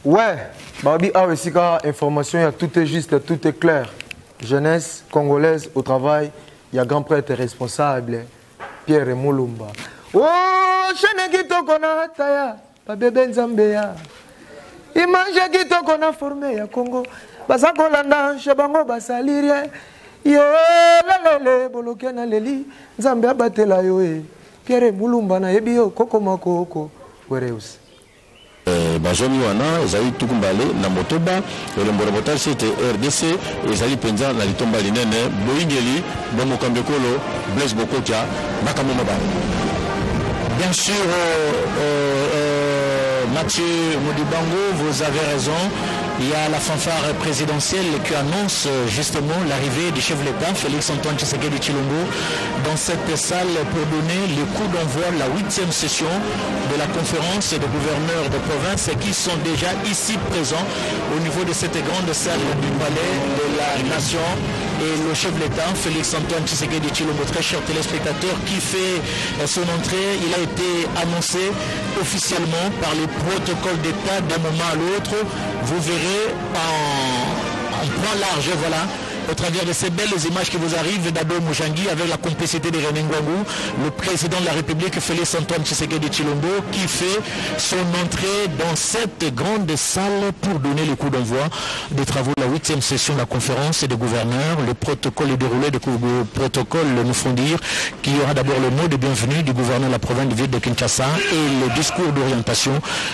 Ouais, Babi a aussi information, tout est juste, tout est clair. Jeunesse congolaise au travail, il y a grand prêtre responsable, Pierre Moulumba. Oh, Chenegito Kona Taya, Babebe Nzambea. Image Gito Kona formé à Congo, Basakolanda, Chabango Basalirie, Yo, Lalele, Bolokena Leli, Zambia Batela Yoe, Pierre Moulumba na Ebio, Koko Mako, Wereus. Bazomi wana ezali tukumbale na motoba le mborabotage c'était RDC ezali penza na litomba linene boingeli bomokambe kolo Blaise Bokotia makambo mabale. Bien sûr Mathieu Modibango, vous avez raison. Il y a la fanfare présidentielle qui annonce justement l'arrivée du chef de l'État, Félix-Antoine Tshisekedi Tshilombo, dans cette salle pour donner le coup d'envoi de la 8e session de la conférence des gouverneurs de province qui sont déjà ici présents au niveau de cette grande salle du palais de la nation. Et le chef de l'État, Félix-Antoine Tshisekedi Tshilombo, très cher téléspectateur, qui fait son entrée, il a été annoncé officiellement par les protocoles d'État d'un moment à l'autre. Vous verrez en point large, voilà, au travers de ces belles images qui vous arrivent d'Ado Moujangi avec la complicité de René Ngwangu, le président de la République, Félix-Antoine Tshisekedi Tshilombo, qui fait son entrée dans cette grande salle pour donner le coup d'envoi des travaux de la 8e session de la conférence des gouverneurs. Le protocole est déroulé, le protocole nous font dire qu'il y aura d'abord le mot de bienvenue du gouverneur de la province de ville de Kinshasa et le discours d'orientation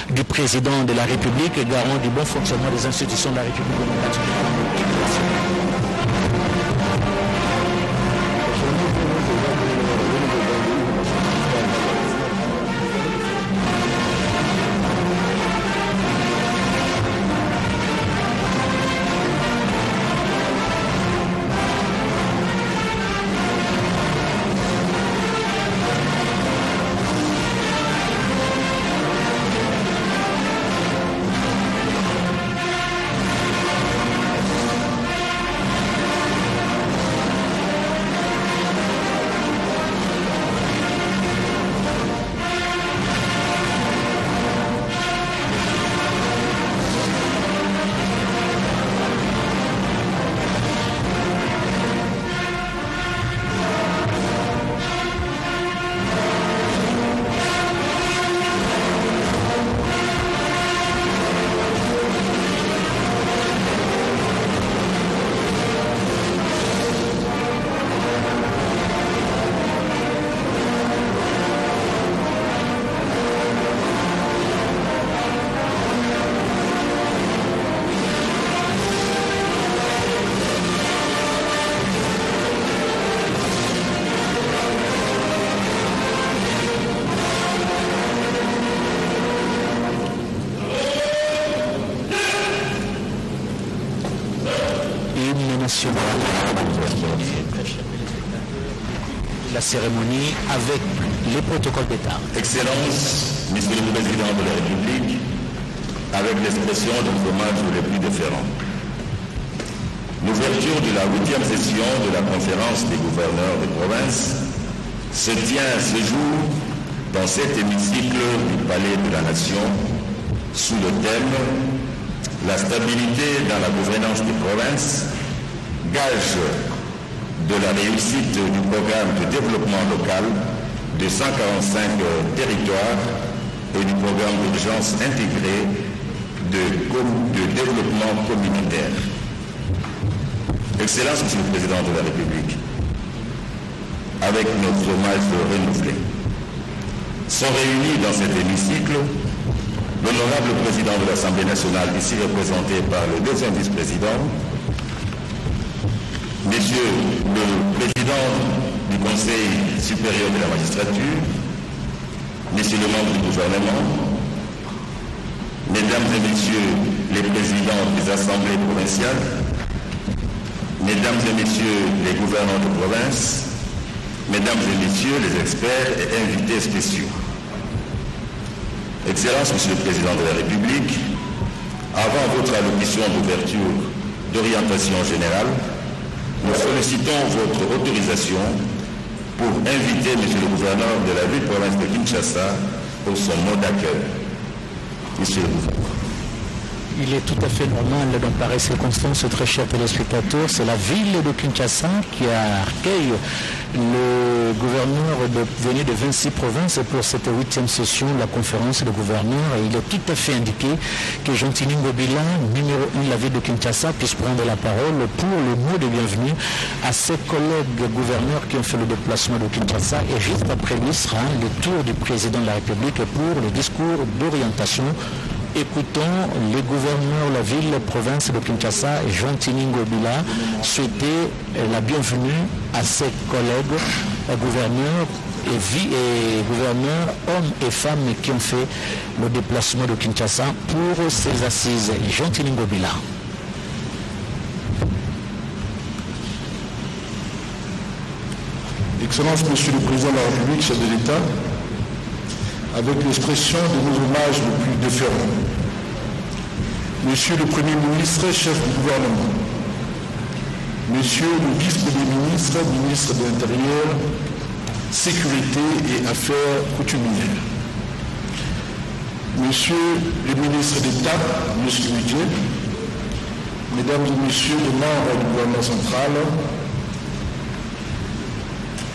du président de la République, garant du bon fonctionnement des institutions de la République démocratique. La cérémonie avec les protocoles d'État. Excellence, Monsieur le Président de la République, avec l'expression de hommage les plus déférents. L'ouverture de la 8e session de la conférence des gouverneurs de province se tient ce jour dans cet hémicycle du Palais de la Nation sous le thème « La stabilité dans la gouvernance des provinces, gage de la réussite du programme de développement local de 145 territoires et du programme d'urgence intégré de développement communautaire. » Excellence, Monsieur le Président de la République, avec notre hommage renouvelé, sont réunis dans cet hémicycle l'honorable Président de l'Assemblée nationale, ici représenté par le deuxième vice-président, Monsieur le Président du Conseil supérieur de la magistrature, Messieurs les membres du gouvernement, Mesdames et Messieurs les présidents des assemblées provinciales, Mesdames et Messieurs les gouverneurs de province, Mesdames et Messieurs les experts et invités spéciaux. Excellence, Monsieur le Président de la République, avant votre allocution d'ouverture d'orientation générale, nous sollicitons votre autorisation pour inviter Monsieur le gouverneur de la ville-province de Kinshasa pour son mot d'accueil. Monsieur le gouverneur. Il est tout à fait normal dans pareille circonstance, très chers téléspectateurs. C'est la ville de Kinshasa qui accueille le gouverneur venu de 26 provinces pour cette 8e session de la conférence de gouverneurs. Et il est tout à fait indiqué que Jean-Tini Ngobila, numéro 1 de la ville de Kinshasa, puisse prendre la parole pour le mot de bienvenue à ses collègues gouverneurs qui ont fait le déplacement de Kinshasa. Et juste après lui sera le tour du président de la République pour le discours d'orientation. Écoutons les gouverneurs de la ville, province de Kinshasa, Jean-Tini Ngobila, souhaiter la bienvenue à ses collègues gouverneurs et gouverneurs, hommes et femmes qui ont fait le déplacement de Kinshasa pour ces assises. Jean-Tini Ngobila. Excellence, Monsieur le Président de la République, chef de l'État, avec l'expression de nos hommages le plus déférents. Monsieur le Premier ministre, chef du gouvernement, Monsieur le vice-premier ministre, ministre de l'Intérieur, Sécurité et Affaires coutumières, Monsieur le ministre d'État, Monsieur le Budget, Mesdames et Messieurs les membres du gouvernement central,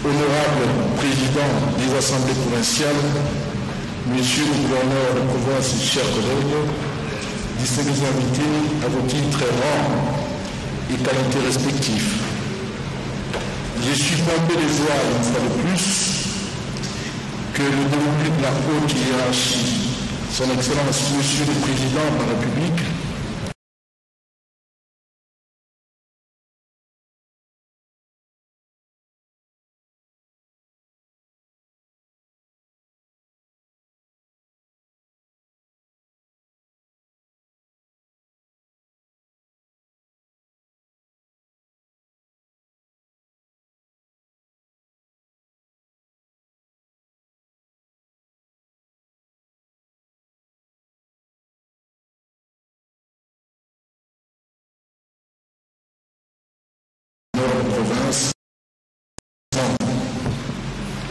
Honorable Président des Assemblées provinciales, Monsieur le gouverneur de province et chers collègues, distingués invités à vos titres rangs et qualités respectifs. Je suis comblé de joie une fois de plus que le délégué de la haute hiérarchie, son Excellence Monsieur le Président de la République, province.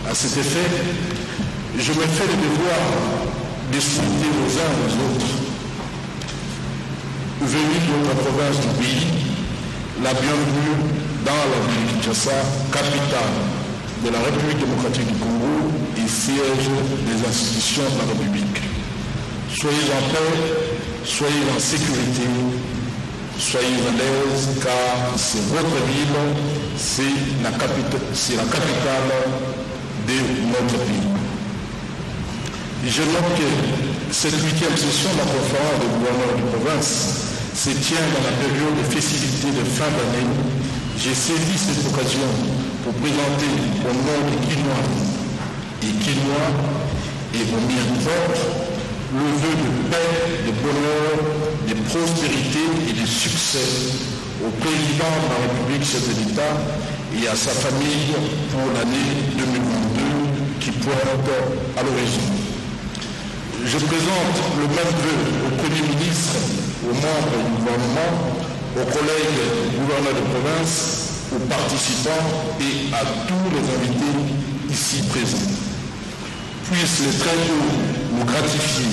À cet effet, je me fais le devoir de souhaiter aux uns et aux autres, venus de notre province du pays, la bienvenue dans la ville de Kinshasa, capitale de la République démocratique du Congo et siège des institutions de la République. Soyez en paix, soyez en sécurité, soyez à l'aise car c'est votre ville, c'est la capitale de notre pays. Je note que cette 8e session de la conférence des gouverneurs de province se tient dans la période de festivités de fin d'année. J'ai saisi cette occasion pour présenter au nom des Quinois et aux Mériforts le vœu de paix, de bonheur, de prospérité et de succès au président de la République, chef de l'État, et à sa famille pour l'année 2022 qui pointe à l'horizon. Je présente le même vœu au Premier ministre, aux membres du gouvernement, aux collègues gouverneurs de province, aux participants et à tous les invités ici présents. Puisse les très hauts nous gratifier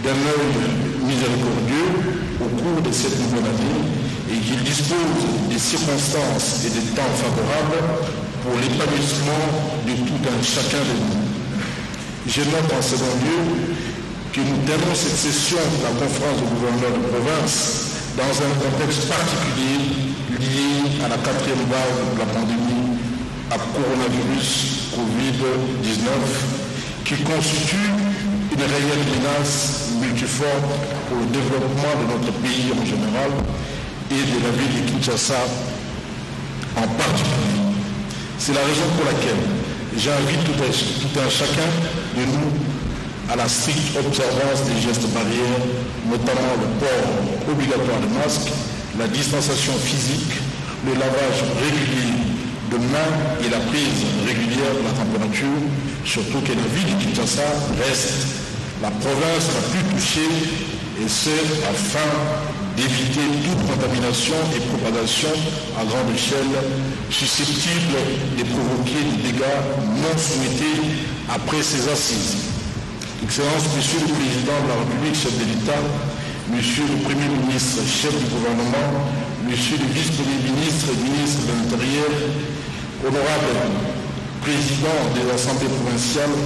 d'un œil miséricordieux au cours de cette nouvelle année et qu'il dispose des circonstances et des temps favorables pour l'épanouissement de tout un chacun de nous. Je note en second lieu que nous tenons cette session de la conférence de gouverneurs de province dans un contexte particulier lié à la 4e vague de la pandémie à coronavirus Covid-19 qui constitue une réelle menace multiforme pour le développement de notre pays en général et de la ville de Kinshasa en particulier. C'est la raison pour laquelle j'invite tout un chacun de nous à la stricte observance des gestes barrières, notamment le port obligatoire de masques, la distanciation physique, le lavage régulier de mains et la prise régulière de la température, surtout que la ville de Kinshasa reste la province la plus touchée, et ce, afin d'éviter toute contamination et propagation à grande échelle susceptible de provoquer des dégâts non souhaités après ces assises. Excellence, Monsieur le Président de la République, chef de l'État, Monsieur le Premier ministre, chef du gouvernement, Monsieur le Vice-Premier ministre et ministre de l'Intérieur, honorable Président des assemblées provinciales,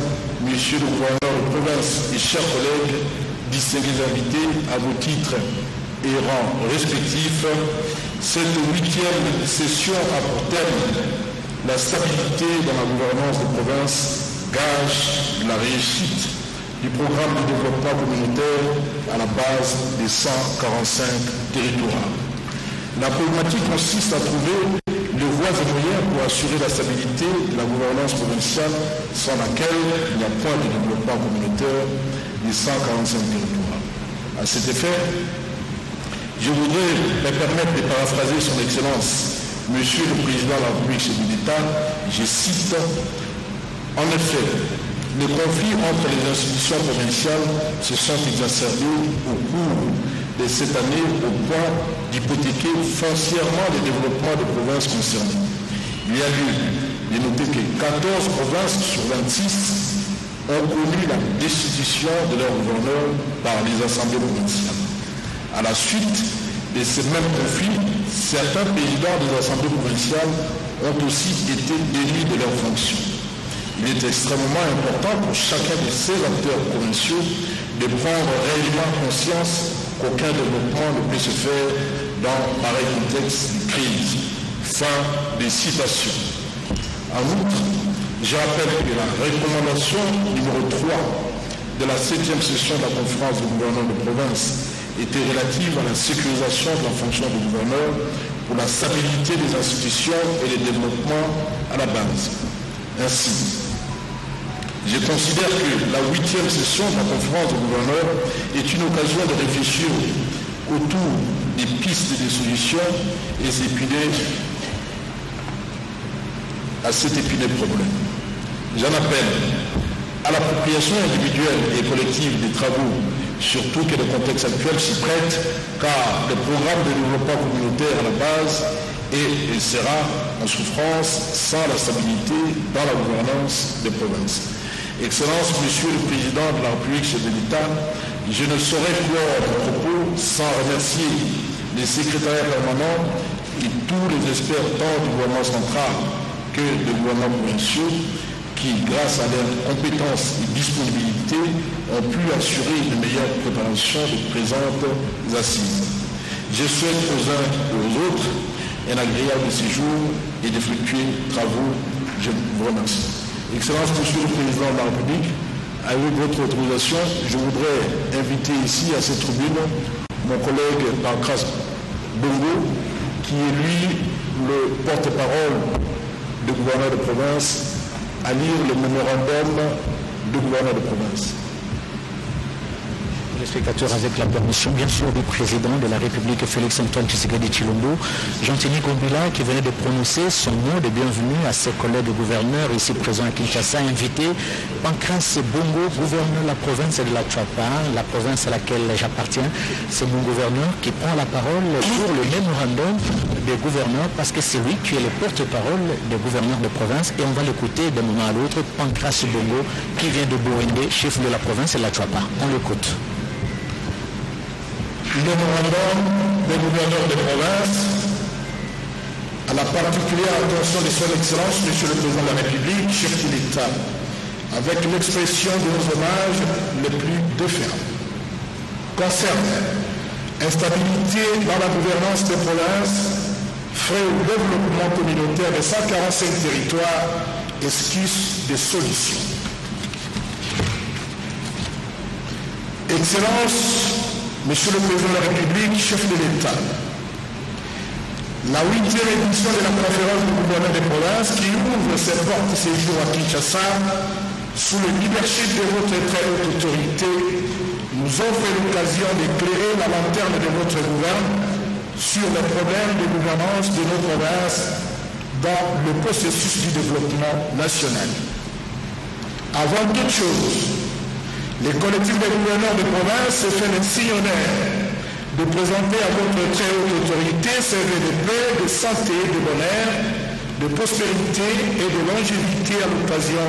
Monsieur le gouverneur de province et chers collègues, distingués invités à vos titres et rangs respectifs, cette 8e session a pour thème la stabilité dans la gouvernance de province, gage de la réussite du programme de développement communautaire à la base des 145 territoires. La problématique consiste à trouver les voies et moyens pour assurer la stabilité de la gouvernance provinciale sans laquelle il n'y a point de développement communautaire des 145 territoires. À cet effet, je voudrais me permettre de paraphraser son Excellence, Monsieur le Président de la République chef de l'État, je cite, « En effet, les conflits entre les institutions provinciales se sont exacerbés au cours de cette année au point d'hypothéquer foncièrement le développement des provinces concernées. Il y a lieu de noter que 14 provinces sur 26 ont connu la destitution de leur gouverneur par les assemblées provinciales. À la suite de ces mêmes conflits, certains présidents des assemblées provinciales ont aussi été démis de leurs fonctions. Il est extrêmement important pour chacun de ces acteurs provinciaux de prendre réellement conscience qu'aucun développement ne peut se faire dans pareil contexte de crise. Fin des citations. En outre, je rappelle que la recommandation numéro 3 de la 7e session de la conférence du gouverneur de province était relative à la sécurisation de la fonction du gouverneur pour la stabilité des institutions et le développement à la base. Ainsi, je considère que la 8e session de la conférence du gouverneur est une occasion de réfléchir autour des pistes et des solutions et s'épiler à cet épineux problème. J'en appelle à l'appropriation individuelle et collective des travaux, surtout que le contexte actuel s'y prête, car le programme de développement communautaire à la base est et sera en souffrance sans la stabilité dans la gouvernance des provinces. Excellence, Monsieur le Président de la République chef de l'État, je ne saurais clore mon propos sans remercier les secrétariats permanents et tous les experts tant du gouvernement central que des gouvernements provinciaux qui, grâce à leurs compétences et disponibilité, ont pu assurer une meilleure préparation des présentes assises. Je souhaite aux uns et aux autres un agréable séjour et de fructueux travaux. Je vous remercie. Excellence, Monsieur le Président de la République, avec votre autorisation, je voudrais inviter ici à cette tribune mon collègue Pancras Bongo, qui est lui le porte-parole du gouverneur de province, à lire le mémorandum du gouverneur de province. Les spectateurs, avec la permission bien sûr du président de la République Félix Antoine Tshisekedi Tshilombo, Jean-Tini Gombila, qui venait de prononcer son mot de bienvenue à ses collègues gouverneurs ici présents à Kinshasa, invité Pancras Bongo, gouverneur de la province de la Tchouapa, la province à laquelle j'appartiens. C'est mon gouverneur qui prend la parole pour le mémorandum des gouverneurs, parce que c'est lui qui est le porte-parole des gouverneurs de province, et on va l'écouter d'un moment à l'autre. Pancras Bongo, qui vient de Bouende, chef de la province de la Tchouapa. On l'écoute. Mémorandum des gouverneurs de province, à la particulière attention de son Excellence, Monsieur le Président de la République, chef de l'État, avec l'expression de nos hommages les plus déférents. Concerne instabilité dans la gouvernance des provinces, frais au développement communautaire de 145 territoires, esquisse des solutions. Excellence, Monsieur le Président de la République, chef de l'État, la 8e édition de la conférence du gouverneur des provinces qui ouvre ses portes ces jours à Kinshasa, sous le leadership de votre très haute autorité, nous offre l'occasion d'éclairer la lanterne de votre gouvernement sur les problèmes de gouvernance de nos provinces dans le processus du développement national. Avant toute chose, les collectifs des gouverneurs de province se fait le signe honneur de présenter à votre très haute autorité ces vœux de paix, de santé, de bonheur, de prospérité et de longévité à l'occasion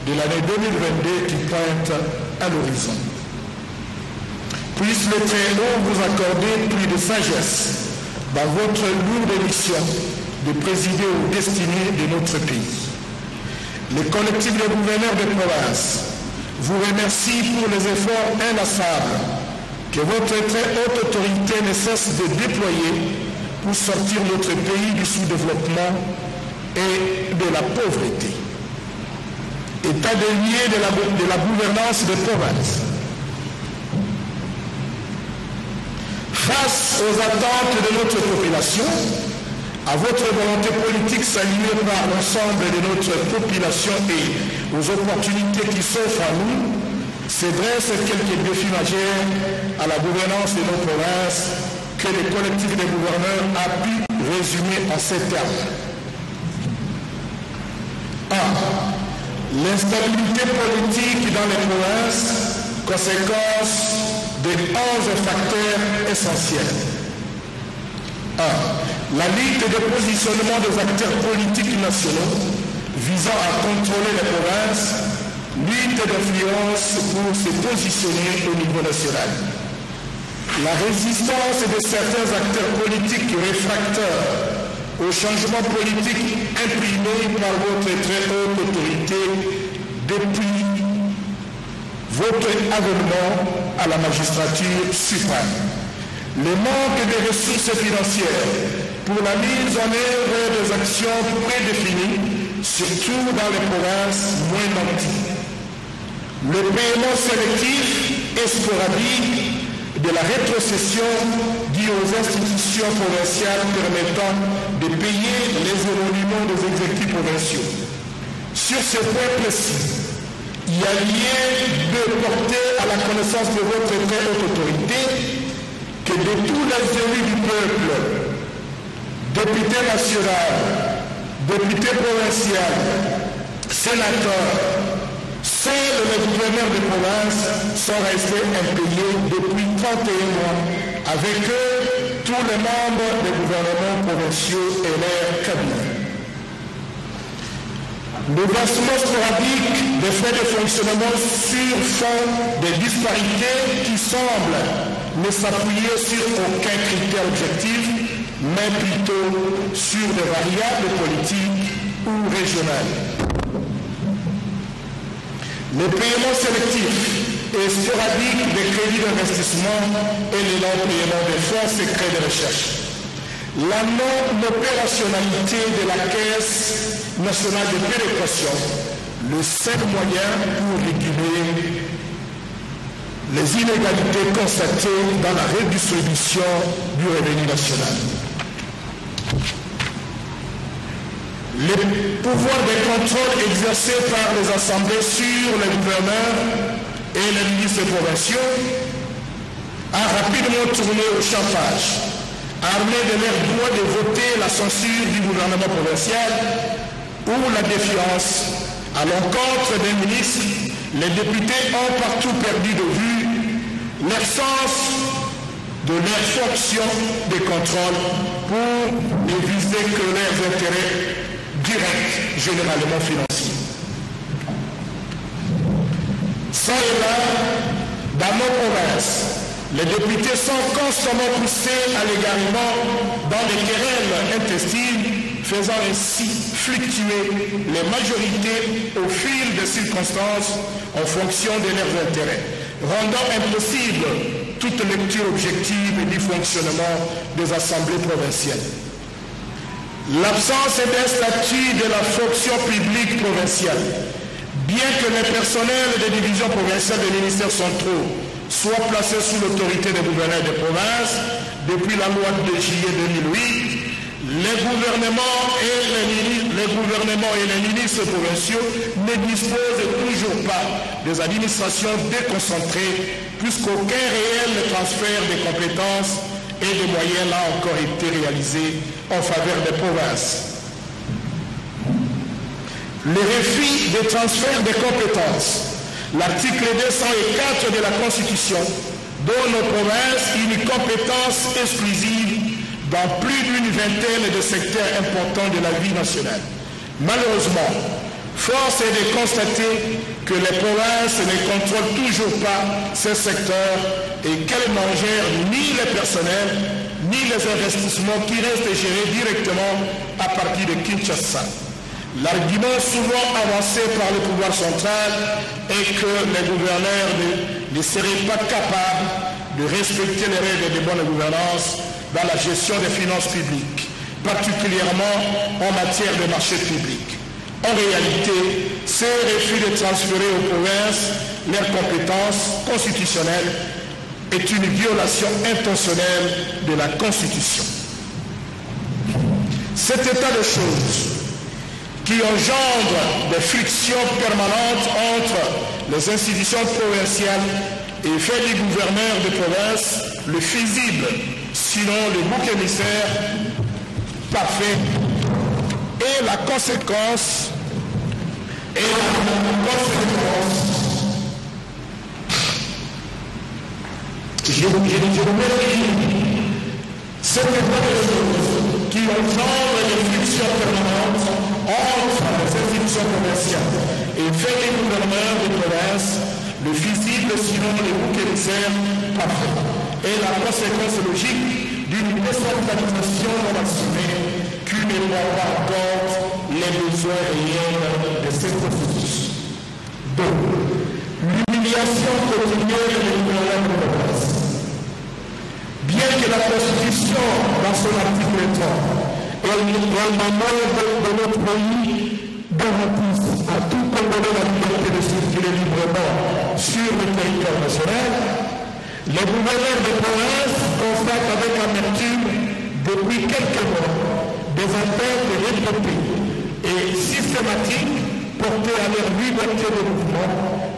de l'année 2022 qui pointe à l'horizon. Puisse le Très-Haut vous accorder plus de sagesse dans votre lourde mission de présider aux destinées de notre pays. Le collectif de gouverneurs de province vous remercie pour les efforts inlassables que votre très haute autorité ne cesse de déployer pour sortir notre pays du sous-développement et de la pauvreté. État des lieux de la gouvernance de province. Face aux attentes de notre population, à votre volonté politique saluée par l'ensemble de notre population et aux opportunités qui s'offrent à nous, se dressent quelques défis majeurs à la gouvernance de nos provinces que le collectif des gouverneurs a pu résumer en ces termes. 1. L'instabilité politique dans les provinces, conséquence de 11 facteurs essentiels. 1. La lutte de positionnement des acteurs politiques nationaux visant à contrôler les provinces, lutte d'influence pour se positionner au niveau national. La résistance de certains acteurs politiques réfractaires au changement politique imprimé par votre très haute autorité depuis votre avènement à la magistrature suprême. Le manque de ressources financières pour la mise en œuvre des actions prédéfinies, surtout dans les provinces moins nanties. Le paiement sélectif et sporadique de la rétrocession due aux institutions provinciales permettant de payer les émoluments des exécutifs provinciaux. Sur ce point précis, il y a lieu de porter à la connaissance de votre très haute autorité que de tous les élus du peuple, députés nationaux, députés provinciaux, sénateurs, seuls les gouverneurs de province sont restés impayés depuis 31 mois. Avec eux, tous les membres des gouvernements provinciaux et leurs cabinets. Le versement sporadique des frais de fonctionnement sur fond des disparités qui semblent ne s'appuyer sur aucun critère objectif, mais plutôt sur des variables politiques ou régionales. Le paiement sélectif et sporadique des crédits d'investissement et le non-paiement des fonds secrets de recherche. La non-opérationnalité de la Caisse nationale de péréquation, le seul moyen pour réguler les inégalités constatées dans la redistribution du revenu national. Les pouvoirs de contrôle exercés par les assemblées sur les gouverneurs et les ministres provinciaux a rapidement tourné au chantage, armés de leur droit de voter la censure du gouvernement provincial ou la défiance à l'encontre des ministres. Les députés ont partout perdu de vue leur sens de leur fonction de contrôle pour ne viser que leurs intérêts directs, généralement financiers. Ça et là, dans nos provinces, les députés sont constamment poussés à l'égarement dans les querelles intestines, faisant ainsi fluctuer les majorités au fil des circonstances en fonction de leurs intérêts, rendant impossible toute lecture objective du fonctionnement des assemblées provinciales. L'absence d'un statut de la fonction publique provinciale, bien que les personnels des divisions provinciales des ministères centraux soient placés sous l'autorité des gouverneurs de province depuis la loi de juillet 2008, les gouvernements et les ministres provinciaux ne disposent toujours pas des administrations déconcentrées, puisqu'aucun réel transfert de compétences et de moyens n'a encore été réalisé en faveur des provinces. Le refus de transfert de compétences, l'article 204 de la Constitution donne aux provinces une compétence exclusive dans plus d'une vingtaine de secteurs importants de la vie nationale. Malheureusement, Force est de constater que les provinces ne contrôlent toujours pas ces secteurs et qu'elles n'en gèrent ni les personnels, ni les investissements qui restent gérés directement à partir de Kinshasa. L'argument souvent avancé par le pouvoir central est que les gouverneurs ne seraient pas capables de respecter les règles de bonne gouvernance dans la gestion des finances publiques, particulièrement en matière de marchés publics. En réalité, ce refus de transférer aux provinces leurs compétences constitutionnelles est une violation intentionnelle de la Constitution. Cet état de choses qui engendre des frictions permanentes entre les institutions provinciales et fait du gouverneur de province le fusible, sinon le bouc émissaire parfait, et la conséquence je cet état de choses qui engendre des frictions permanentes entre les institutions provinciales et fait des gouverneurs de province le fusible, sinon le bouc émissaire parfait, et la conséquence logique d'une décentralisation non assumée qui ne prend pas en compte les besoins réels de ces processus. Donc, l'humiliation quotidienne des gouverneurs de province. Bien que la Constitution, dans son article 3, et la mort de notre pays garantisse à tout Congolais la liberté de circuler librement sur le territoire national, les gouverneurs de province constatent avec amertume depuis quelques mois des appels répétés et systématiques portés à leur liberté de mouvement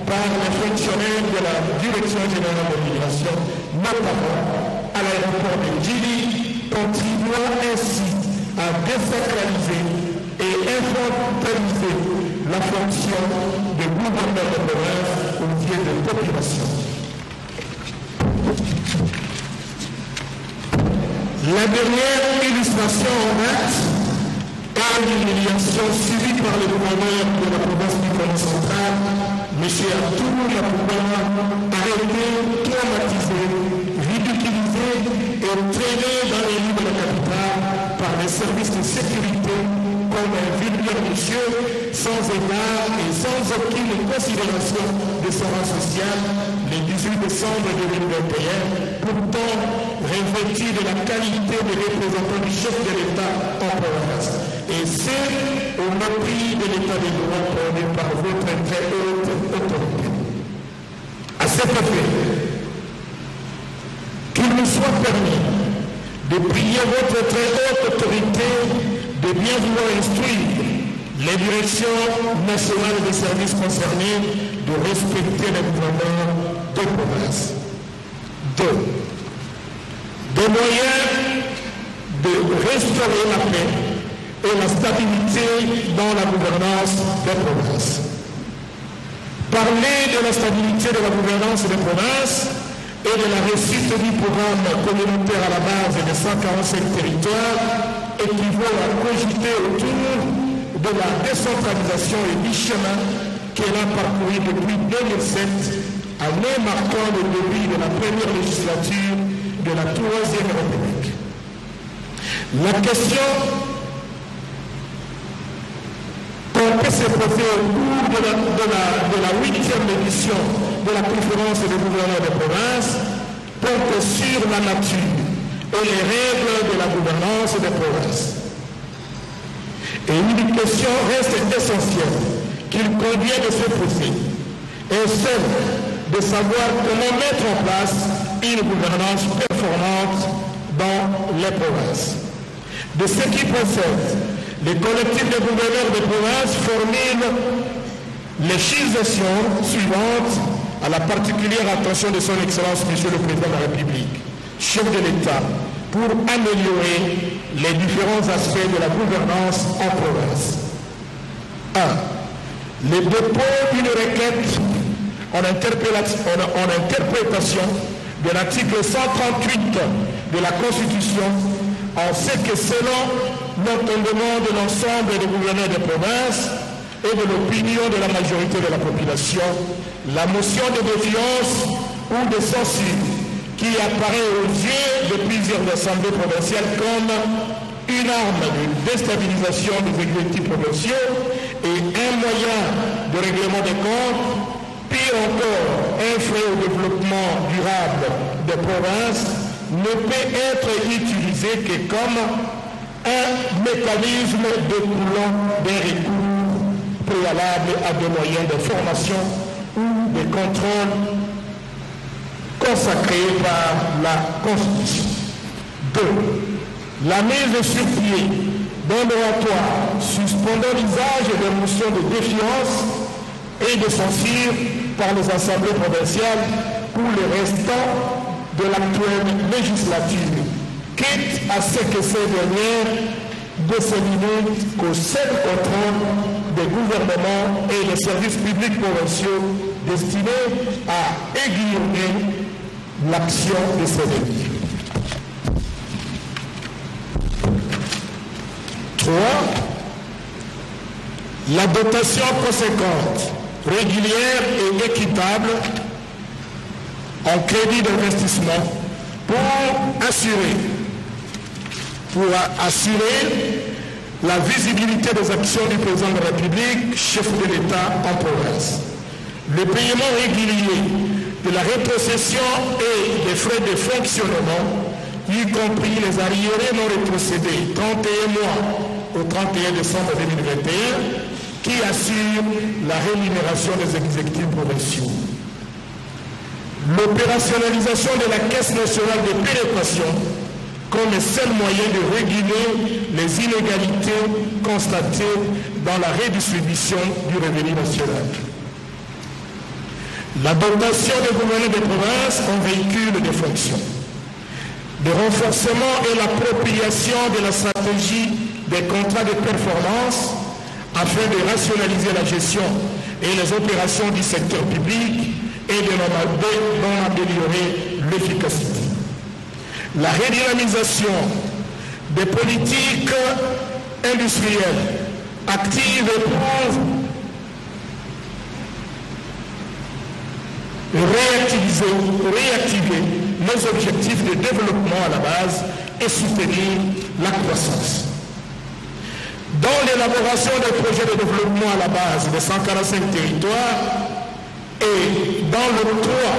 par les fonctionnaires de la Direction générale de l'immigration, notamment à l'aéroport de Djili, contribuant ainsi à désacraliser et infantiliser la fonction de gouverneur de province aux yeux de la population. La dernière illustration en date est l'humiliation subie par le gouverneur de la province du Congo central, M. Arturo Yakuba, arrêté, traumatisé, ridiculisé et traîné dans les rues de la capitale par les services de sécurité comme un vulgaire monsieur, sans égard et sans aucune considération de son rang social, le 18 décembre 2021, pourtant revêtu de la qualité de représentant du chef de l'État en province. Et c'est au mépris de l'État de droit prôné par votre très haute autorité. À cet effet, qu'il nous soit permis de prier votre très haute autorité de bien vouloir instruire les directions nationales des services concernés de respecter les gouverneurs de province. 2. Des moyens de restaurer la paix et la stabilité dans la gouvernance des provinces. Parler de la stabilité de la gouvernance des provinces et de la réussite du programme communautaire à la base des 145 territoires équivaut à cogiter autour de la décentralisation et du chemin qu'elle a parcouru depuis 2007, année marquant le début de la première législature de la Troisième République. La question qu'on peut se poser au cours de la 8e édition de la conférence des gouverneurs de province porte sur la nature et les règles de la gouvernance des provinces. Et une question reste essentielle qu'il convient de se poser, et celle de savoir comment mettre en place une gouvernance performante dans les provinces. De ce qui procède, les collectifs de gouverneurs de province formulent les législations suivantes à la particulière attention de son Excellence, Monsieur le Président de la République, chef de l'État, pour améliorer les différents aspects de la gouvernance en province. 1. Le dépôt d'une requête en interprétation de l'article 138 de la Constitution, en ce que selon l'entendement de l'ensemble des gouverneurs de province, et de l'opinion de la majorité de la population, la motion de défiance ou de censure qui apparaît aux yeux de plusieurs assemblées provinciales comme une arme de déstabilisation des exécutifs provinciaux et un moyen de règlement des comptes, pire encore, un frein au développement durable des provinces, ne peut être utilisé que comme un mécanisme découlant d'un recours préalable à des moyens de formation ou de contrôle consacrés par la Constitution. 2. La mise sur pied d'un moratoire suspendant l'usage des motions de défiance et de censure par les assemblées provinciales pour le restant de l'actuelle législature, quitte à ce que ces dernières ne se limitent qu'au seul contrôle des gouvernements et des services publics provinciaux destinés à aiguiller l'action de ces derniers. 3. La dotation conséquente, régulière et équitable en crédit d'investissement pour assurer la visibilité des actions du président de la République, chef de l'État en province. Le paiement régulier de la rétrocession et des frais de fonctionnement, y compris les arriérés non rétrocédés 31 mois au 31 décembre 2021, qui assure la rémunération des exécutifs provinciaux. L'opérationnalisation de la Caisse nationale de péréquation comme le seul moyen de réguler les inégalités constatées dans la redistribution du revenu national. La dotation des gouverneurs des provinces en véhicule de fonction. Le renforcement et l'appropriation de la stratégie des contrats de performance afin de rationaliser la gestion et les opérations du secteur public et d'en améliorer l'efficacité. La redynamisation des politiques industrielles actives pour réactiver nos objectifs de développement à la base et soutenir la croissance. Dans l'élaboration des projets de développement à la base des 145 territoires et dans l'octroi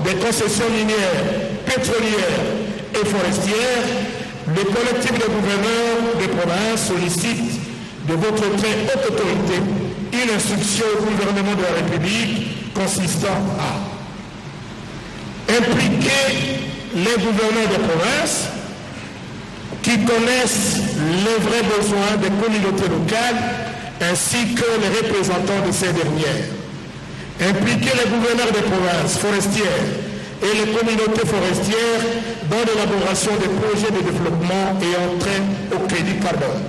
des concessions minières, pétrolières et forestières, le collectif de gouverneurs des provinces sollicite de votre très haute autorité une instruction au gouvernement de la République consistant à impliquer les gouverneurs des provinces qui connaissent les vrais besoins des communautés locales ainsi que les représentants de ces dernières. Impliquer les gouverneurs des provinces forestières et les communautés forestières dans l'élaboration des projets de développement et entrée au crédit carbone.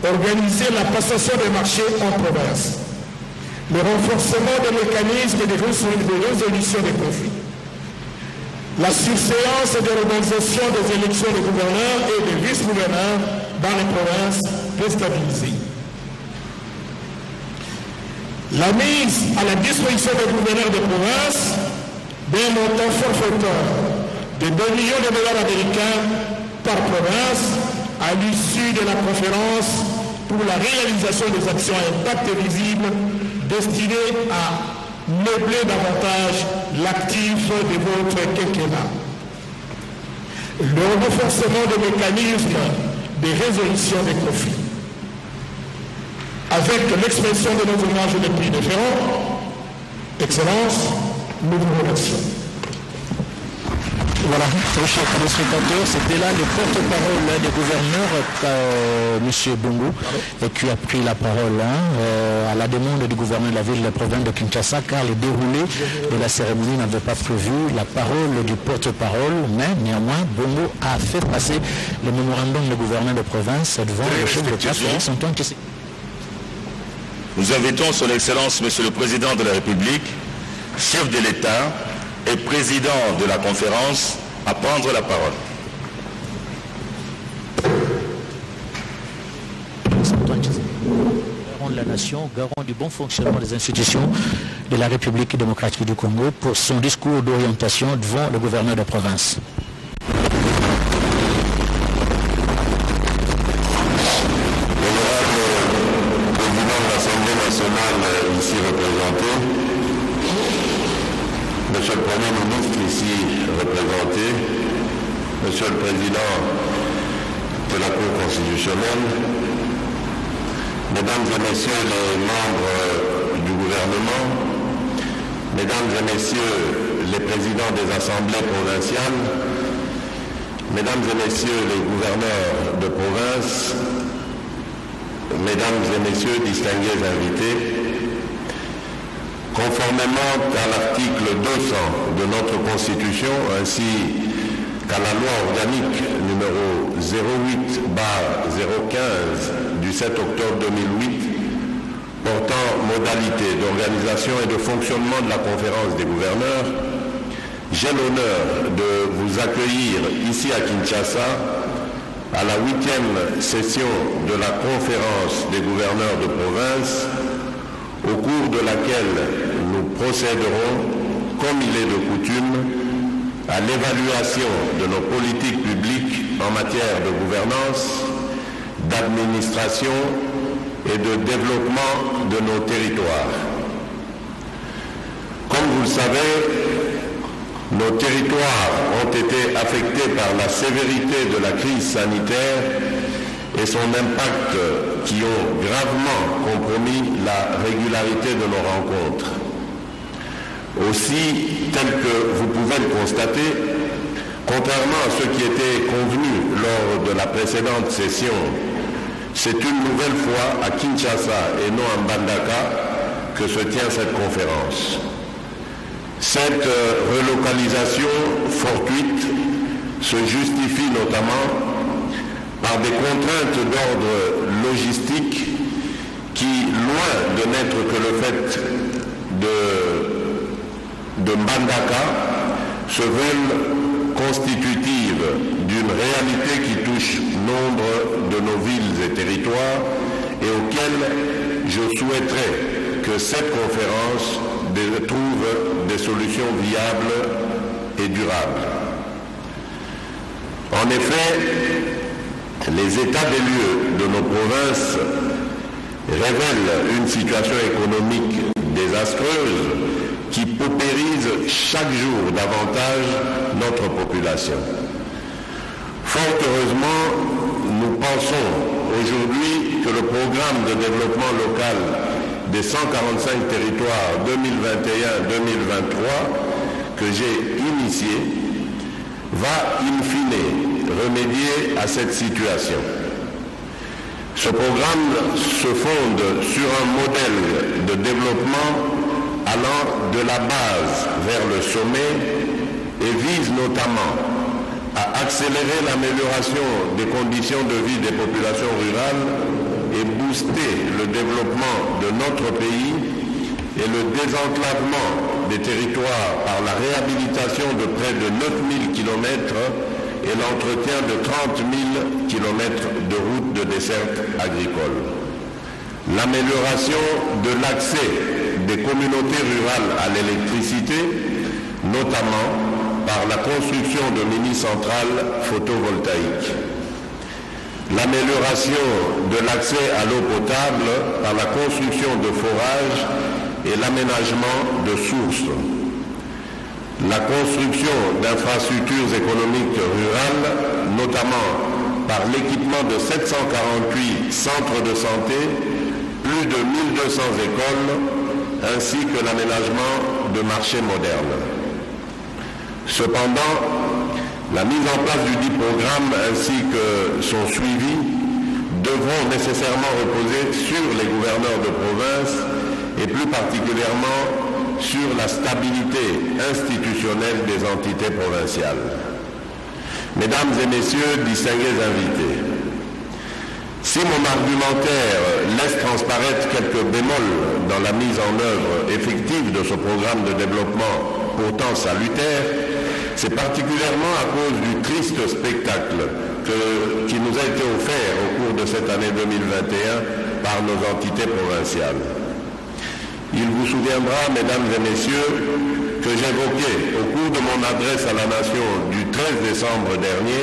Organiser la passation des marchés en province. Le renforcement des mécanismes de résolution des conflits. La surséance de l'organisation des élections des gouverneurs et des vice-gouverneurs dans les provinces déstabilisées. La mise à la disposition des gouverneurs des provinces d'un montant forfaitaire de 2 millions de dollars américains par province à l'issue de la conférence pour la réalisation des actions à impact visible destinées à meubler davantage l'actif de votre quinquennat. Le renforcement des mécanismes de résolution des conflits. Avec l'expression de nos hommages les plus différents, Excellence, nous vous remercions. Voilà, très chers téléspectateurs, c'était là le porte-parole des gouverneurs, M. Bongo, qui a pris la parole à la demande du gouverneur de la ville de la province de Kinshasa, car le déroulé de la cérémonie n'avait pas prévu la parole du porte-parole, mais néanmoins, Bongo a fait passer le mémorandum du gouverneur de province devant le chef de l'État, Félix Antoine Tshisekedi. Nous invitons son Excellence, Monsieur le Président de la République, chef de l'État et président de la conférence, à prendre la parole. garant de la nation, garant du bon fonctionnement des institutions de la République démocratique du Congo, pour son discours d'orientation devant le gouverneur de province. Ici représenté, Monsieur le Premier ministre ici représenté, Monsieur le Président de la Cour constitutionnelle, Mesdames et Messieurs les membres du gouvernement, Mesdames et Messieurs les présidents des assemblées provinciales, Mesdames et Messieurs les gouverneurs de province, Mesdames et Messieurs distingués invités, conformément à l'article 200 de notre Constitution ainsi qu'à la loi organique numéro 08/015 du 7 octobre 2008 portant modalités d'organisation et de fonctionnement de la conférence des gouverneurs, j'ai l'honneur de vous accueillir ici à Kinshasa à la 8e session de la conférence des gouverneurs de province, au cours de laquelle nous procéderons, comme il est de coutume, à l'évaluation de nos politiques publiques en matière de gouvernance, d'administration et de développement de nos territoires. Comme vous le savez, nos territoires ont été affectés par la sévérité de la crise sanitaire et son impact qui ont gravement compromis la régularité de nos rencontres. Aussi, tel que vous pouvez le constater, contrairement à ce qui était convenu lors de la précédente session, c'est une nouvelle fois à Kinshasa et non à Mbandaka que se tient cette conférence. Cette relocalisation fortuite se justifie notamment par des contraintes d'ordre logistique qui, loin de n'être que le fait de Mbandaka, se veulent constitutives d'une réalité qui touche nombre de nos villes et territoires et auxquelles je souhaiterais que cette conférence trouve des solutions viables et durables. En effet, les états des lieux de nos provinces révèlent une situation économique désastreuse qui paupérise chaque jour davantage notre population. Fort heureusement, nous pensons aujourd'hui que le programme de développement local des 145 territoires 2021-2023 que j'ai initié va in fine remédier à cette situation. Ce programme se fonde sur un modèle de développement allant de la base vers le sommet et vise notamment à accélérer l'amélioration des conditions de vie des populations rurales et booster le développement de notre pays et le désenclavement des territoires par la réhabilitation de près de 9000 km et l'entretien de 30 000 km de routes de desserte agricole. L'amélioration de l'accès des communautés rurales à l'électricité, notamment par la construction de mini-centrales photovoltaïques. L'amélioration de l'accès à l'eau potable par la construction de forages et l'aménagement de sources. La construction d'infrastructures économiques rurales, notamment par l'équipement de 748 centres de santé, plus de 1200 écoles, ainsi que l'aménagement de marchés modernes. Cependant, la mise en place du dit programme ainsi que son suivi devront nécessairement reposer sur les gouverneurs de province et plus particulièrement sur la stabilité institutionnelle des entités provinciales. Mesdames et messieurs, distingués invités, si mon argumentaire laisse transparaître quelques bémols dans la mise en œuvre effective de ce programme de développement pourtant salutaire, c'est particulièrement à cause du triste spectacle qui nous a été offert au cours de cette année 2021 par nos entités provinciales. Il vous souviendra, mesdames et messieurs, que j'évoquais au cours de mon adresse à la nation du 13 décembre dernier,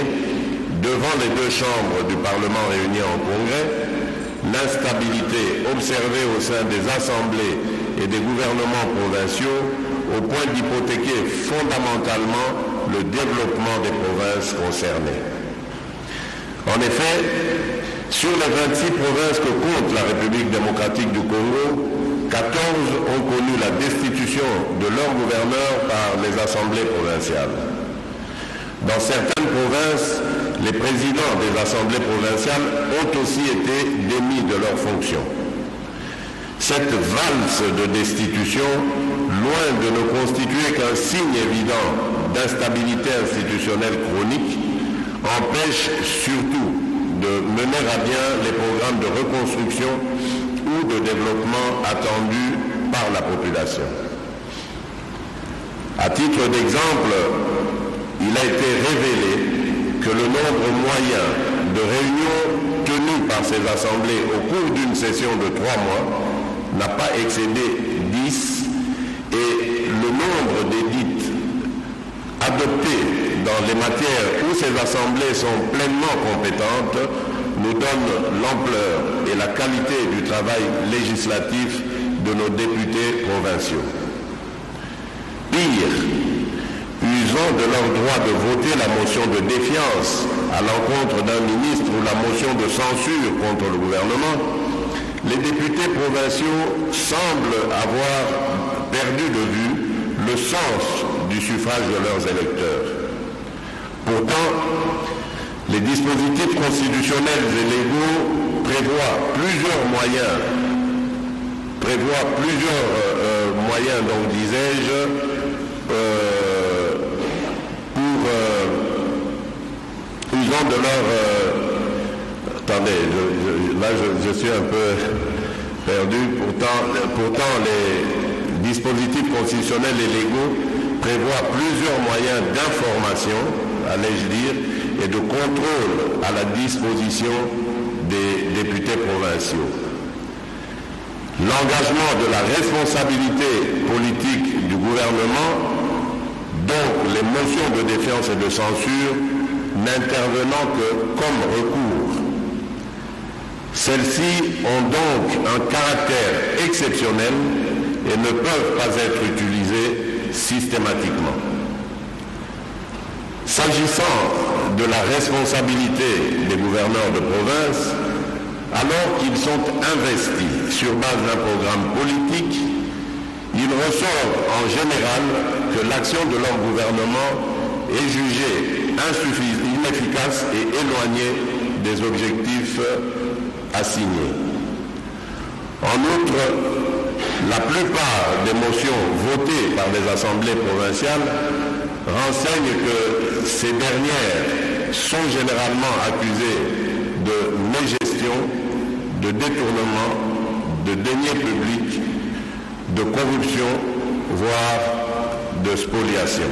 devant les deux chambres du Parlement réunis en congrès, l'instabilité observée au sein des assemblées et des gouvernements provinciaux au point d'hypothéquer fondamentalement le développement des provinces concernées. En effet, sur les 26 provinces que compte la République démocratique du Congo, 14 ont connu la destitution de leur gouverneur par les assemblées provinciales. Dans certaines provinces, les présidents des assemblées provinciales ont aussi été démis de leurs fonctions. Cette valse de destitution, loin de ne constituer qu'un signe évident d'instabilité institutionnelle chronique, empêche surtout de mener à bien les programmes de reconstruction ou de développement attendus par la population. À titre d'exemple, il a été révélé que le nombre moyen de réunions tenues par ces assemblées au cours d'une session de 3 mois n'a pas excédé 10 et le nombre d'édits adoptés dans les matières où ces assemblées sont pleinement compétentes nous donne l'ampleur et la qualité du travail législatif de nos députés provinciaux. Pire, usant de leur droit de voter la motion de défiance à l'encontre d'un ministre ou la motion de censure contre le gouvernement, les députés provinciaux semblent avoir perdu de vue le sens du suffrage de leurs électeurs. Pourtant, les dispositifs constitutionnels et légaux prévoient plusieurs moyens, donc disais-je, usant de leur... attendez, là je suis un peu perdu. Pourtant, les dispositifs constitutionnels et légaux prévoient plusieurs moyens d'information, allais-je dire, et de contrôle à la disposition des députés provinciaux. L'engagement de la responsabilité politique du gouvernement, donc les motions de défiance et de censure, n'intervenant que comme recours. Celles-ci ont donc un caractère exceptionnel et ne peuvent pas être utilisées systématiquement. S'agissant de la responsabilité des gouverneurs de province, alors qu'ils sont investis sur base d'un programme politique, il ressort en général que l'action de leur gouvernement est jugée inefficace et éloignée des objectifs assignés. En outre, la plupart des motions votées par les assemblées provinciales renseignent que ces dernières sont généralement accusées de mégestion, de détournement, de deniers publics, de corruption, voire de spoliation.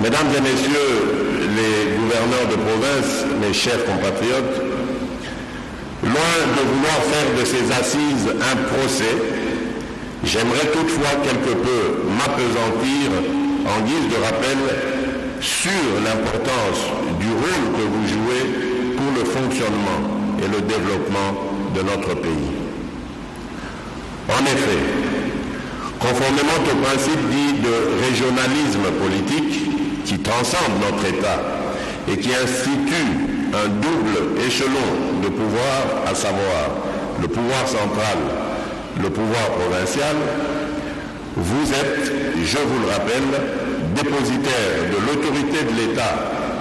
Mesdames et messieurs les gouverneurs de province, mes chers compatriotes, loin de vouloir faire de ces assises un procès, j'aimerais toutefois quelque peu m'appesantir en guise de rappel sur l'importance du rôle que vous jouez pour le fonctionnement et le développement de notre pays. En effet, conformément au principe dit de régionalisme politique qui transcende notre État et qui institue un double échelon de pouvoir, à savoir le pouvoir central, le pouvoir provincial, vous êtes, je vous le rappelle, dépositaire de l'autorité de l'État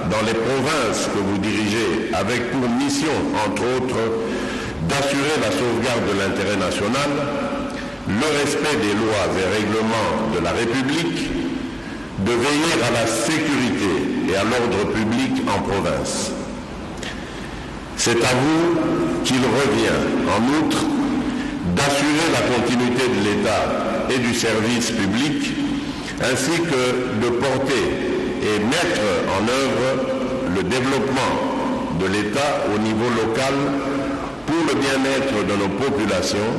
dans les provinces que vous dirigez, avec pour mission, entre autres, d'assurer la sauvegarde de l'intérêt national, le respect des lois et règlements de la République, de veiller à la sécurité et à l'ordre public en province. C'est à vous qu'il revient, en outre, d'assurer la continuité de l'État et du service public, ainsi que de porter et mettre en œuvre le développement de l'État au niveau local pour le bien-être de nos populations,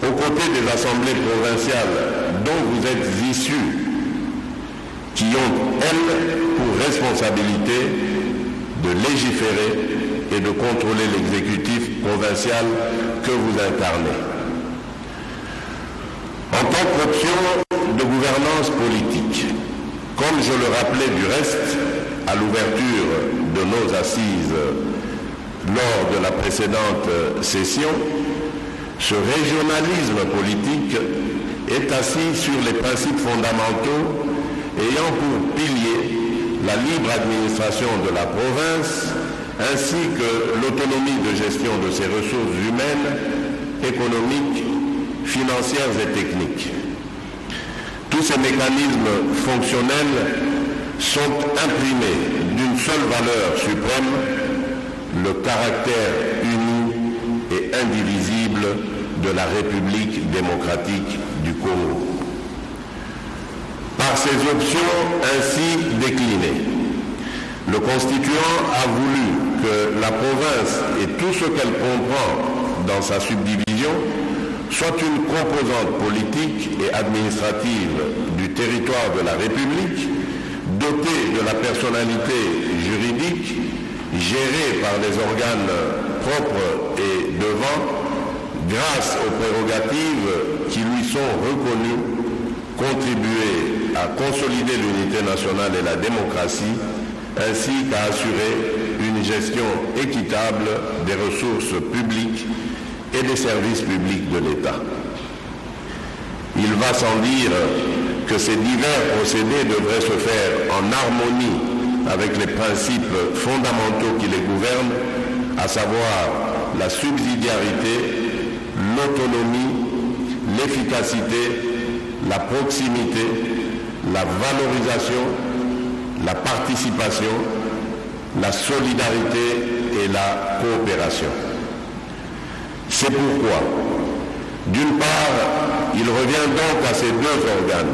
aux côtés des assemblées provinciales dont vous êtes issus, qui ont, elles, pour responsabilité de légiférer et de contrôler l'exécutif provincial que vous incarnez. En tant qu'option de gouvernance politique, comme je le rappelais du reste à l'ouverture de nos assises lors de la précédente session, ce régionalisme politique est assis sur les principes fondamentaux ayant pour pilier la libre administration de la province ainsi que l'autonomie de gestion de ses ressources humaines, économiques, financières et techniques. Tous ces mécanismes fonctionnels sont imprimés d'une seule valeur suprême, le caractère uni et indivisible de la République démocratique du Congo. Par ces options ainsi déclinées, le constituant a voulu que la province et tout ce qu'elle comprend dans sa subdivision soit une composante politique et administrative du territoire de la République, dotée de la personnalité juridique, gérée par des organes propres et devants, grâce aux prérogatives qui lui sont reconnues, contribuer à consolider l'unité nationale et la démocratie, ainsi qu'à assurer une gestion équitable des ressources publiques et des services publics de l'État. Il va sans dire que ces divers procédés devraient se faire en harmonie avec les principes fondamentaux qui les gouvernent, à savoir la subsidiarité, l'autonomie, l'efficacité, la proximité, la valorisation, la participation, la solidarité et la coopération. C'est pourquoi, d'une part, il revient donc à ces deux organes,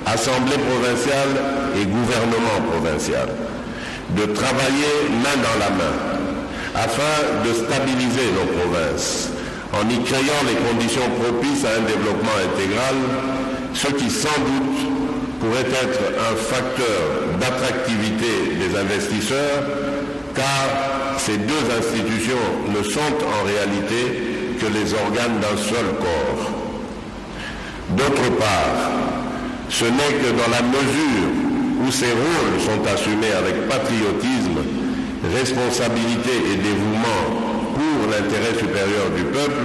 Assemblée provinciale et gouvernement provincial, de travailler main dans la main afin de stabiliser nos provinces en y créant les conditions propices à un développement intégral, ce qui sans doute pourrait être un facteur d'attractivité des investisseurs, car ces deux institutions ne sont en réalité que les organes d'un seul corps. D'autre part, ce n'est que dans la mesure où ces rôles sont assumés avec patriotisme, responsabilité et dévouement pour l'intérêt supérieur du peuple,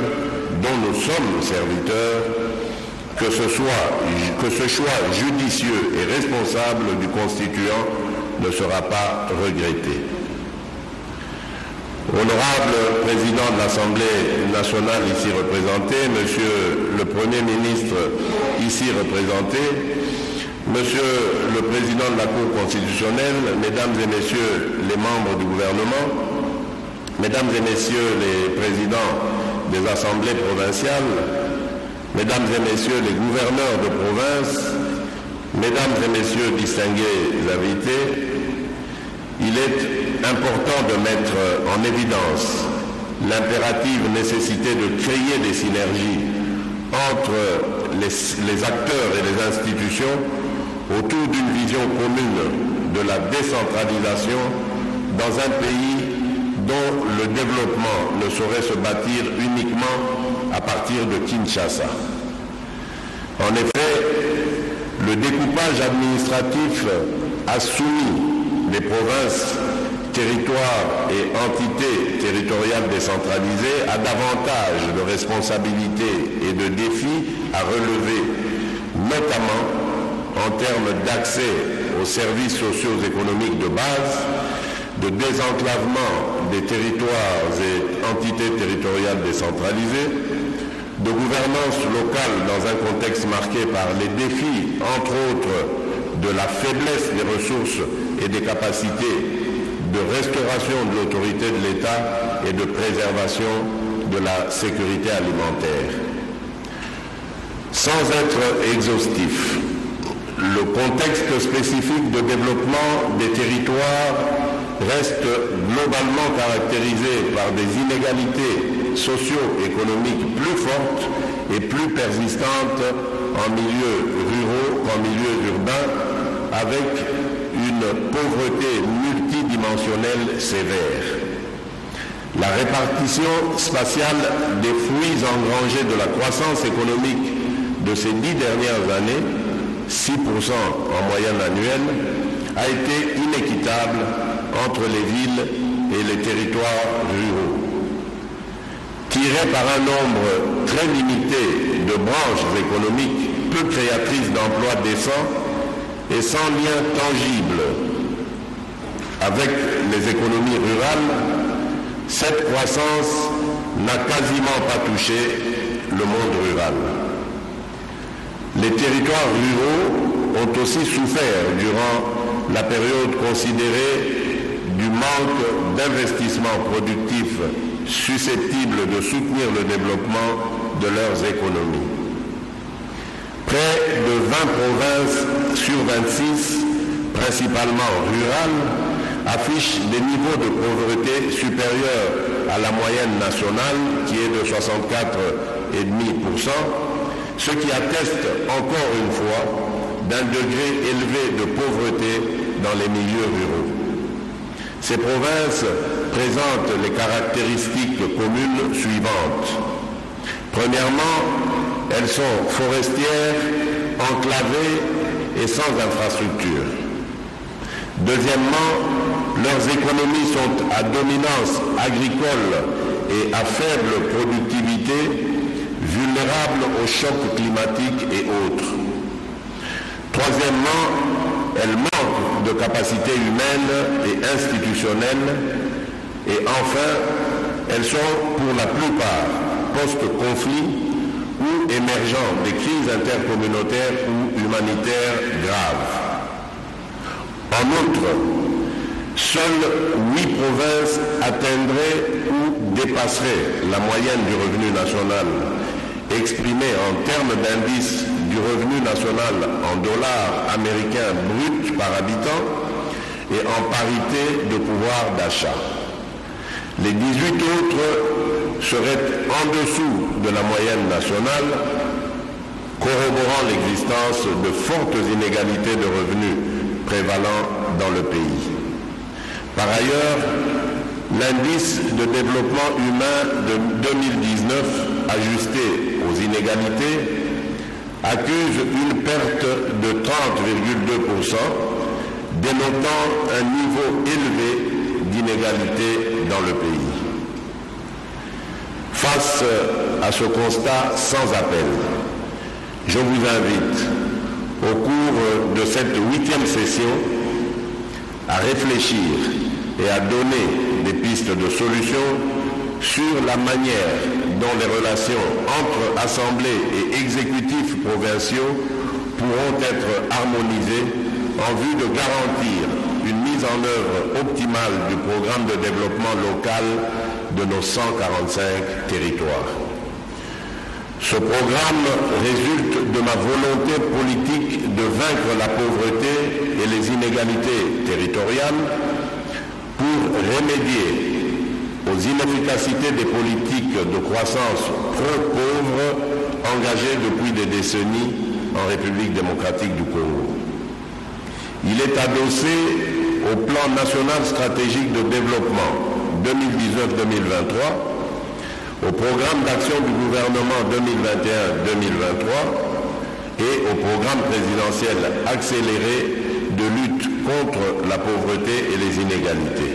dont nous sommes serviteurs, que ce choix judicieux et responsable du constituant ne sera pas regretté. Honorable Président de l'Assemblée nationale ici représenté, Monsieur le Premier ministre ici représenté, Monsieur le Président de la Cour constitutionnelle, Mesdames et Messieurs les membres du gouvernement, Mesdames et Messieurs les présidents des assemblées provinciales, Mesdames et Messieurs les gouverneurs de province, Mesdames et Messieurs distingués invités, il est important de mettre en évidence l'impérative nécessité de créer des synergies entre les acteurs et les institutions autour d'une vision commune de la décentralisation dans un pays dont le développement ne saurait se bâtir uniquement à partir de Kinshasa. En effet, le découpage administratif a soumis les provinces, territoires et entités territoriales décentralisées à davantage de responsabilités et de défis à relever, notamment en termes d'accès aux services sociaux économiques de base, de désenclavement des territoires et entités territoriales décentralisées, de gouvernance locale dans un contexte marqué par les défis, entre autres, de la faiblesse des ressources et des capacités de restauration de l'autorité de l'État et de préservation de la sécurité alimentaire. Sans être exhaustif, le contexte spécifique de développement des territoires reste globalement caractérisé par des inégalités socio-économiques plus fortes et plus persistantes en milieux ruraux qu'en milieux urbains, avec une pauvreté multidimensionnelle sévère. La répartition spatiale des fruits engrangés de la croissance économique de ces 10 dernières années, 6% en moyenne annuelle, a été inéquitable entre les villes et les territoires ruraux. Tiré par un nombre très limité de branches économiques peu créatrices d'emplois décents et sans lien tangible avec les économies rurales, cette croissance n'a quasiment pas touché le monde rural. Les territoires ruraux ont aussi souffert durant la période considérée du manque d'investissements productifs susceptibles de soutenir le développement de leurs économies. Près de 20 provinces sur 26, principalement rurales, affichent des niveaux de pauvreté supérieurs à la moyenne nationale, qui est de 64,5%, ce qui atteste encore une fois d'un degré élevé de pauvreté dans les milieux ruraux. Ces provinces présentent les caractéristiques communes suivantes. Premièrement, elles sont forestières, enclavées et sans infrastructure. Deuxièmement, leurs économies sont à dominance agricole et à faible productivité, vulnérables aux chocs climatiques et autres. Troisièmement, elles manquent de capacités humaines et institutionnelles. Et enfin, elles sont pour la plupart post-conflit ou émergeant des crises intercommunautaires ou humanitaires graves. En outre, seules 8 provinces atteindraient ou dépasseraient la moyenne du revenu national, exprimé en termes d'indice du revenu national en dollars américains bruts par habitant et en parité de pouvoir d'achat. Les 18 autres seraient en dessous de la moyenne nationale, corroborant l'existence de fortes inégalités de revenus prévalant dans le pays. Par ailleurs, l'indice de développement humain de 2019, ajusté aux inégalités, accuse une perte de 30,2%, dénotant un niveau élevé d'inégalité dans le pays. Face à ce constat sans appel, je vous invite, au cours de cette 8e session, à réfléchir et à donner des pistes de solutions sur la manière dont les relations entre assemblées et exécutifs provinciaux pourront être harmonisées en vue de garantir une mise en œuvre optimale du programme de développement local de nos 145 territoires. Ce programme résulte de ma volonté politique de vaincre la pauvreté et les inégalités territoriales pour remédier aux inefficacités des politiques de croissance pro-pauvres engagées depuis des décennies en République démocratique du Congo. Il est adossé au plan national stratégique de développement 2019-2023, au programme d'action du gouvernement 2021-2023 et au programme présidentiel accéléré de lutte contre la pauvreté et les inégalités.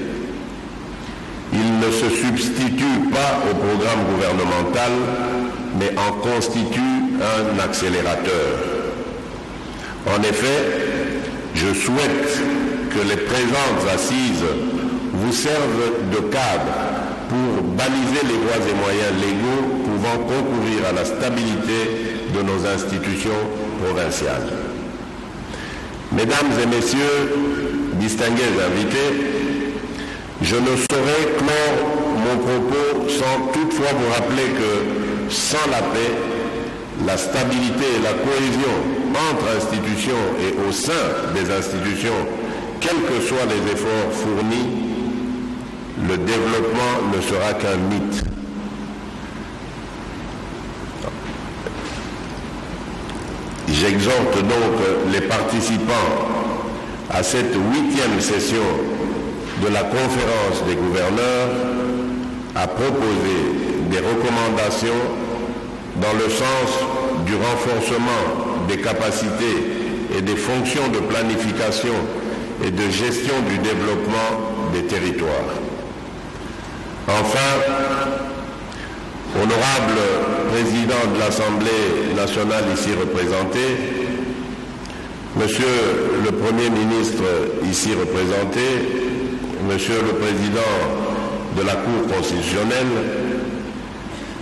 Il ne se substitue pas au programme gouvernemental, mais en constitue un accélérateur. En effet, je souhaite que les présentes assises vous servent de cadre pour baliser les voies et moyens légaux pouvant concourir à la stabilité de nos institutions provinciales. Mesdames et messieurs, distingués invités, je ne saurais clore mon propos sans toutefois vous rappeler que sans la paix, la stabilité et la cohésion entre institutions et au sein des institutions, quels que soient les efforts fournis, le développement ne sera qu'un mythe. J'exhorte donc les participants à cette 8e session de la conférence des gouverneurs à proposer des recommandations dans le sens du renforcement des capacités et des fonctions de planification et de gestion du développement des territoires. Enfin, honorable président de l'Assemblée nationale ici représenté, monsieur le Premier ministre ici représenté, monsieur le président de la Cour constitutionnelle,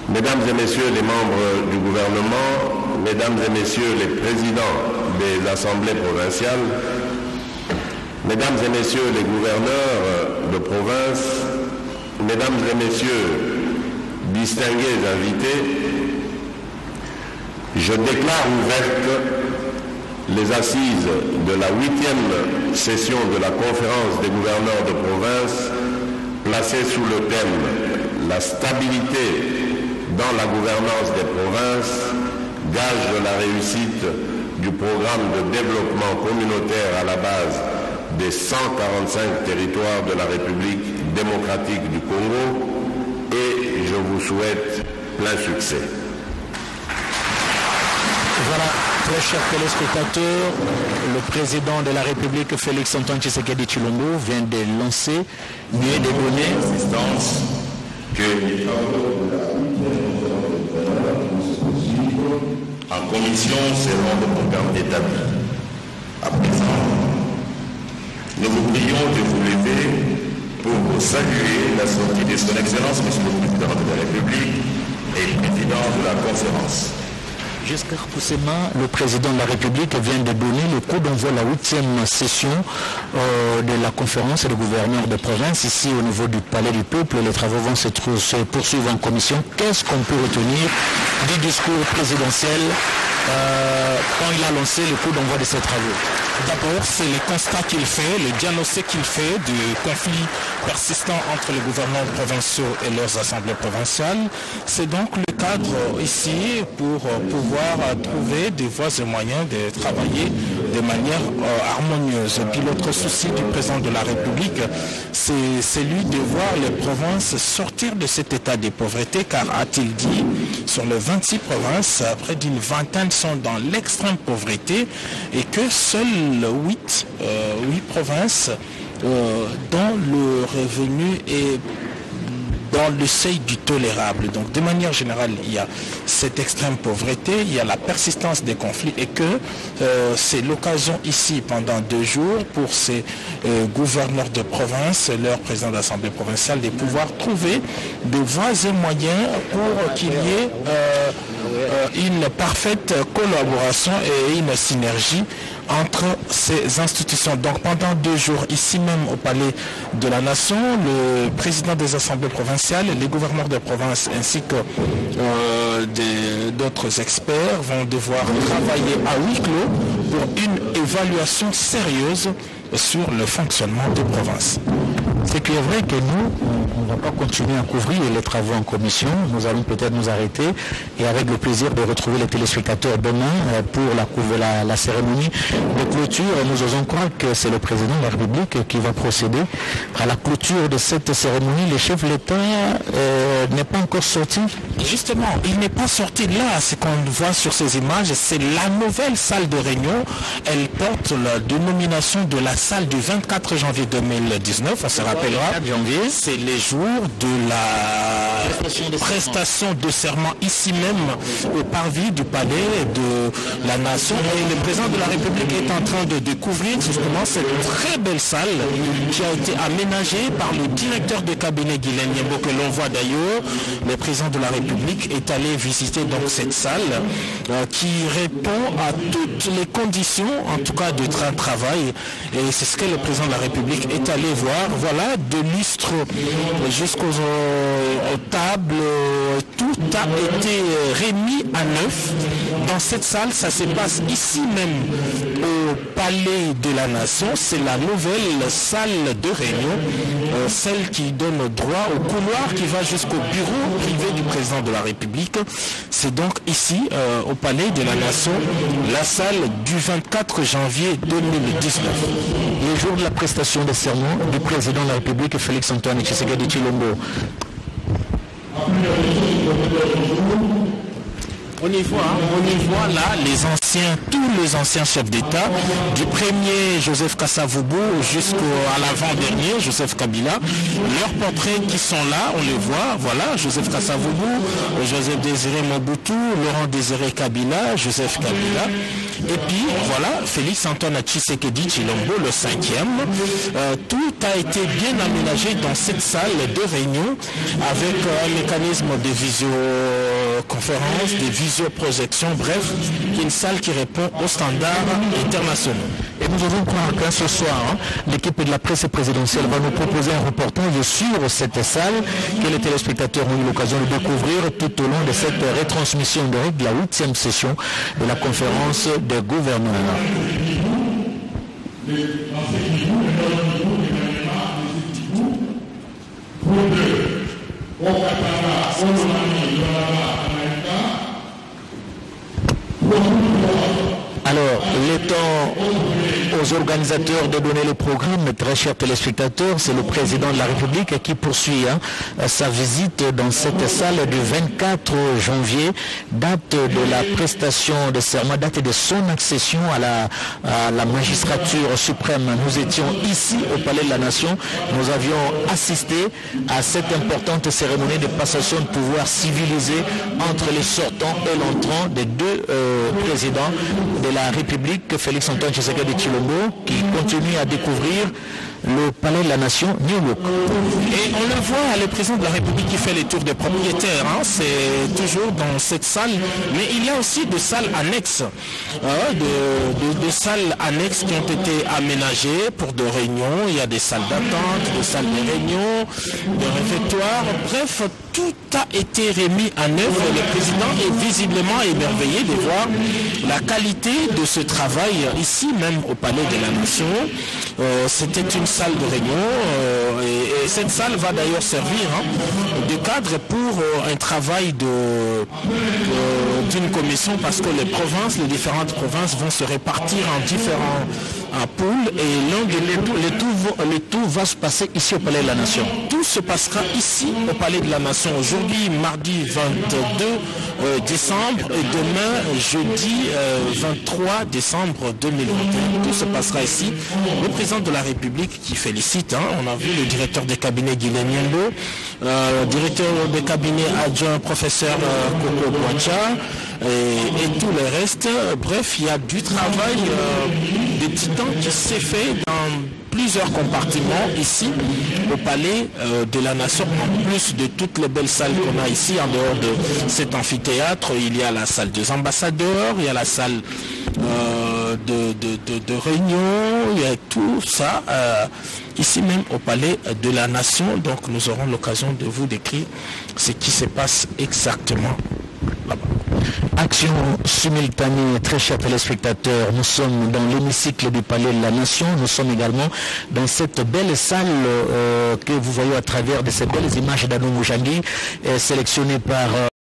mesdames et messieurs les membres du gouvernement, mesdames et messieurs les présidents des assemblées provinciales, mesdames et messieurs les gouverneurs de province, mesdames et messieurs distingués invités, je déclare ouverte les assises de la 8e session de la conférence des gouverneurs de province placée sous le thème « La stabilité dans la gouvernance des provinces, gage de la réussite du programme de développement communautaire à la base des 145 territoires de la République démocratique du Congo » et je vous souhaite plein succès. Voilà, très chers téléspectateurs, le président de la République, Félix Antoine Tshisekedi Tshilombo, vient de lancer mieux des données. Que les travaux de la en commission selon le programme établi. À présent, nous vous prions de vous lever pour saluer la sortie de son Excellence, Monsieur le Président de la République et le Président de la Conférence. Giscard Kousséma, le président de la République, vient de donner le coup d'envoi à la 8e session de la conférence des gouverneurs de province ici au niveau du Palais du Peuple. Les travaux vont se poursuivre en commission. Qu'est-ce qu'on peut retenir du discours présidentiel quand il a lancé le coup d'envoi de ces travaux? D'abord, c'est le constat qu'il fait, le diagnostic qu'il fait du conflit persistant entre les gouverneurs provinciaux et leurs assemblées provinciales. C'est donc le cadre ici pour pouvoir trouver des voies et moyens de travailler de manière harmonieuse. Et puis l'autre souci du président de la République, c'est celui de voir les provinces sortir de cet état de pauvreté, car a-t-il dit, sur les 26 provinces, près d'une vingtaine sont dans l'extrême pauvreté et que seules 8 provinces dont le revenu est dans le seuil du tolérable. Donc de manière générale, il y a cette extrême pauvreté, il y a la persistance des conflits et que c'est l'occasion ici pendant 2 jours pour ces gouverneurs de province, leurs présidents d'assemblée provinciale, de pouvoir trouver des voies et moyens pour qu'il y ait une parfaite collaboration et une synergie entre ces institutions. Donc pendant 2 jours, ici même au Palais de la Nation, le président des assemblées provinciales, les gouverneurs de province ainsi que d'autres experts vont devoir travailler à huis clos pour une évaluation sérieuse sur le fonctionnement des provinces. C'est qu'il est vrai que nous, on ne va pas continuer à couvrir les travaux en commission. Nous allons peut-être nous arrêter et avec le plaisir de retrouver les téléspectateurs demain pour la cérémonie de clôture. Nous osons croire que c'est le président de la République qui va procéder à la clôture de cette cérémonie. Le chef de l'État n'est pas encore sorti. Justement, il n'est pas sorti là. Ce qu'on voit sur ces images, c'est la nouvelle salle de réunion. Elle porte la dénomination de la salle du 24 janvier 2019. On se rappellera, c'est les jours de la prestation de serment ici même au parvis du palais de la Nation. Et le président de la République est en train de découvrir justement cette très belle salle qui a été aménagée par le directeur de cabinet Guylaine Yembo, que l'on voit d'ailleurs. Le président de la République est allé visiter donc cette salle qui répond à toutes les conditions, en tout cas de travail. Et c'est ce que le président de la République est allé voir. Voilà, de lustres jusqu'aux tables, tout a été remis à neuf dans cette salle. Ça se passe ici même au Palais de la Nation. C'est la nouvelle salle de réunion, celle qui donne droit au couloir qui va jusqu'au bureau privé du président de la République. C'est donc ici, au Palais de la Nation, la salle du 24 janvier 2019. Le jour de la prestation des serments du président de la République, Félix Antoine Tshisekedi Tshilombo. On y voit là tous les anciens chefs d'État, du premier Joseph Kasavubu jusqu'à l'avant-dernier, Joseph Kabila. Leurs portraits qui sont là, on les voit, voilà, Joseph Kasavubu, Joseph Désiré Mobutu, Laurent Désiré Kabila, Joseph Kabila. Et puis voilà, Félix Antoine Tshisekedi Tshilombo, le 5e. Tout a été bien aménagé dans cette salle de réunion avec un mécanisme de visioconférence, de visioprojection, bref, une salle qui répond aux standards internationaux. Et nous allons croire que ce soir, l'équipe de la presse présidentielle va nous proposer un reportage sur cette salle que les téléspectateurs ont eu l'occasion de découvrir tout au long de cette retransmission directe de la 8e session de la conférence des gouverneurs. Alors, le temps aux organisateurs de donner le programme, très chers téléspectateurs, c'est le président de la République qui poursuit sa visite dans cette salle du 24 janvier, date de la prestation de serment, date de son accession à la magistrature suprême. Nous étions ici au Palais de la Nation, nous avions assisté à cette importante cérémonie de passation de pouvoir civilisé entre les sortants et l'entrant des deux présidents de la République, Félix Antoine Tshisekedi Tshilombo, qui continue à découvrir le Palais de la Nation, New York. Et on le voit, le président de la République qui fait les tours des propriétaires, c'est toujours dans cette salle, mais il y a aussi des salles annexes, des salles annexes qui ont été aménagées pour des réunions. Il y a des salles d'attente, des salles de réunion, des réfectoires, bref, tout a été remis à neuf. Le président est visiblement émerveillé de voir la qualité de ce travail ici même au Palais de la Nation. C'était une salle de réunion et cette salle va d'ailleurs servir de cadre pour un travail d'une commission, parce que les différentes provinces vont se répartir en différents pôles et le tout va se passer ici au Palais de la Nation. Tout se passera ici au Palais de la Nation. Aujourd'hui, mardi 22 décembre et demain, jeudi 23 décembre 2021. Tout se passera ici. Le président de la République qui félicite, on a vu le directeur de cabinet Guilhem Yendo, directeur de cabinet adjoint professeur Koko Bouacha et tout le reste. Bref, il y a du travail de titan qui s'est fait dans plusieurs compartiments ici au Palais de la Nation, en plus de toutes les belles salles qu'on a ici. En dehors de cet amphithéâtre, il y a la salle des ambassadeurs, il y a la salle de réunion, il y a tout ça ici même au Palais de la Nation. Donc nous aurons l'occasion de vous décrire ce qui se passe exactement là-bas. Action simultanée, très chers téléspectateurs, nous sommes dans l'hémicycle du Palais de la Nation, nous sommes également dans cette belle salle que vous voyez à travers de ces belles images d'Adou Moujangi, sélectionnées par